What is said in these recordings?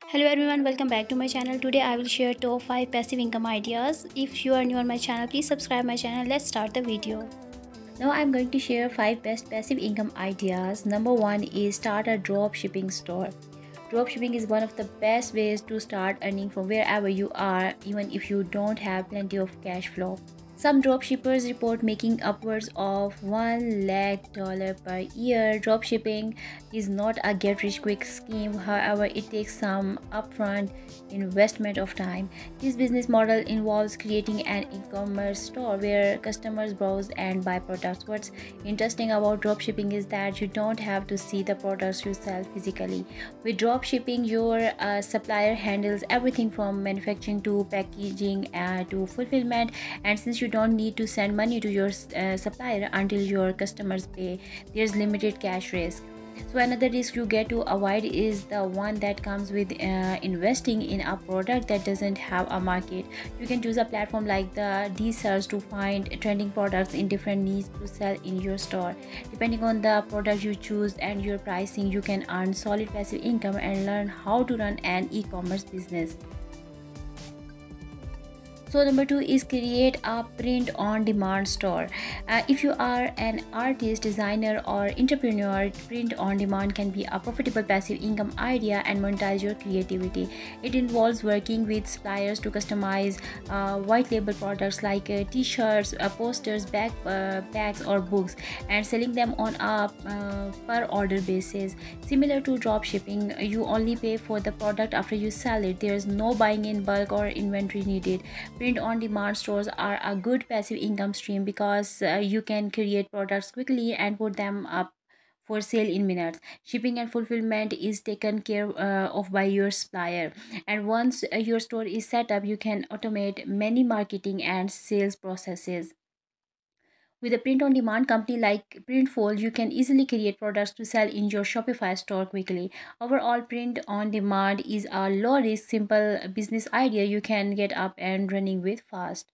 Hello everyone, welcome back to my channel. Today I will share top 5 passive income ideas. If you are new on my channel, please subscribe my channel. Let's start the video. Now I'm going to share 5 best passive income ideas. Number 1 is start a drop shipping store. Dropshipping is one of the best ways to start earning from wherever you are, even if you don't have plenty of cash flow. Some dropshippers report making upwards of $1 lakh per year. Dropshipping is not a get rich quick scheme, however, it takes some upfront investment of time. This business model involves creating an e commerce store where customers browse and buy products. What's interesting about dropshipping is that you don't have to see the products you sell physically. With dropshipping, your supplier handles everything from manufacturing to packaging to fulfillment, and since you don't need to send money to your supplier until your customers pay, there's limited cash risk. So another risk you get to avoid is the one that comes with investing in a product that doesn't have a market. You can choose a platform like the D-Search to find trending products in different niches to sell in your store. Depending on the product you choose and your pricing, you can earn solid passive income and learn how to run an e-commerce business. So number 2 is create a print on demand store. If you are an artist, designer or entrepreneur, print on demand can be a profitable passive income idea and monetize your creativity. It involves working with suppliers to customize white label products like t-shirts, posters, bags or books, and selling them on a per order basis. Similar to drop shipping, you only pay for the product after you sell it. There is no buying in bulk or inventory needed. Print on demand stores are a good passive income stream because you can create products quickly and put them up for sale in minutes. Shipping and fulfillment is taken care of by your supplier, and once your store is set up, you can automate many marketing and sales processes. With a print on demand company like Printful, you can easily create products to sell in your Shopify store quickly. Overall, print on demand is a low risk, simple business idea you can get up and running with fast.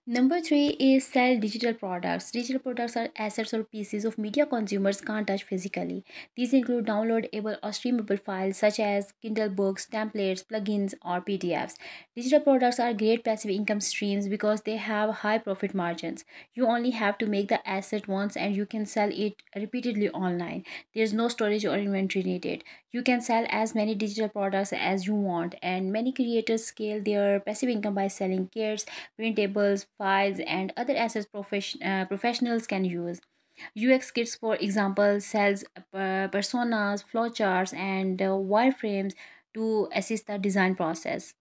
Number 3 is sell digital products. Digital products are assets or pieces of media consumers can't touch physically. These include downloadable or streamable files such as Kindle books, templates, plugins, or PDFs. Digital products are great passive income streams because they have high profit margins. You only have to make the asset once and you can sell it repeatedly online. There's no storage or inventory needed. You can sell as many digital products as you want, and many creators scale their passive income by selling kits, printables, files, and other assets professionals can use. UX kits, for example, sells personas, flowcharts, and wireframes to assist the design process.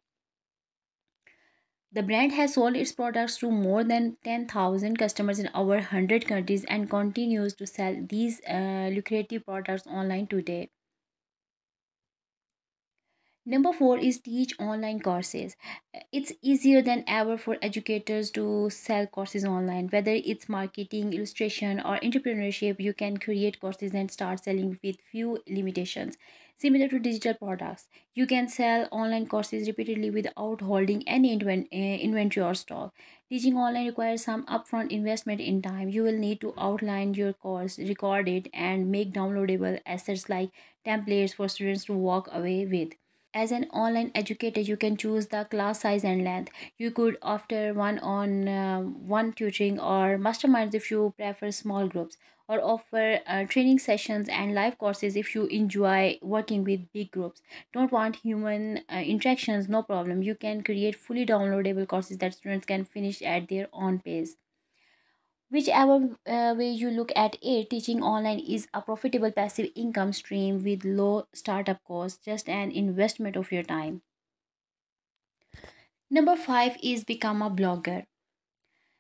The brand has sold its products to more than 10,000 customers in over 100 countries and continues to sell these lucrative products online today. Number 4 is teach online courses. It's easier than ever for educators to sell courses online. Whether it's marketing, illustration, or entrepreneurship, you can create courses and start selling with few limitations. Similar to digital products, you can sell online courses repeatedly without holding any inventory or stock. Teaching online requires some upfront investment in time. You will need to outline your course, record it, and make downloadable assets like templates for students to walk away with. As an online educator, you can choose the class size and length. You could offer one tutoring or masterminds if you prefer small groups, or offer training sessions and live courses if you enjoy working with big groups. Don't want human interactions? No problem, you can create fully downloadable courses that students can finish at their own pace. Whichever way you look at it, teaching online is a profitable passive income stream with low startup costs, just an investment of your time. Number 5 is become a blogger.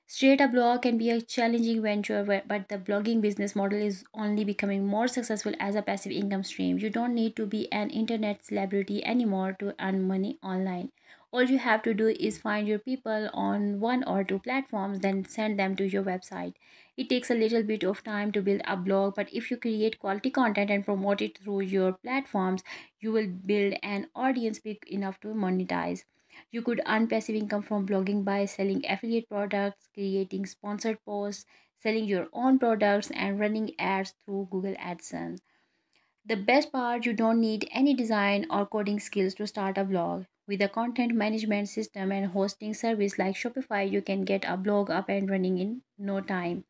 Straight a blog can be a challenging venture, but the blogging business model is only becoming more successful as a passive income stream. You don't need to be an internet celebrity anymore to earn money online. All you have to do is find your people on one or two platforms, then send them to your website. It takes a little bit of time to build a blog, but if you create quality content and promote it through your platforms, you will build an audience big enough to monetize. You could earn passive income from blogging by selling affiliate products, creating sponsored posts, selling your own products, and running ads through Google AdSense. The best part, you don't need any design or coding skills to start a blog. With a content management system and hosting service like Shopify, you can get a blog up and running in no time.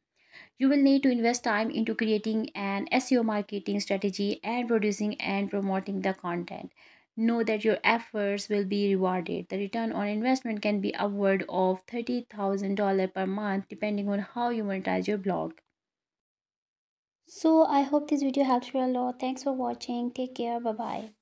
You will need to invest time into creating an SEO marketing strategy and producing and promoting the content. Know that your efforts will be rewarded. The return on investment can be upward of $30,000 per month depending on how you monetize your blog. So I hope this video helps you a lot. Thanks for watching. Take care. Bye bye.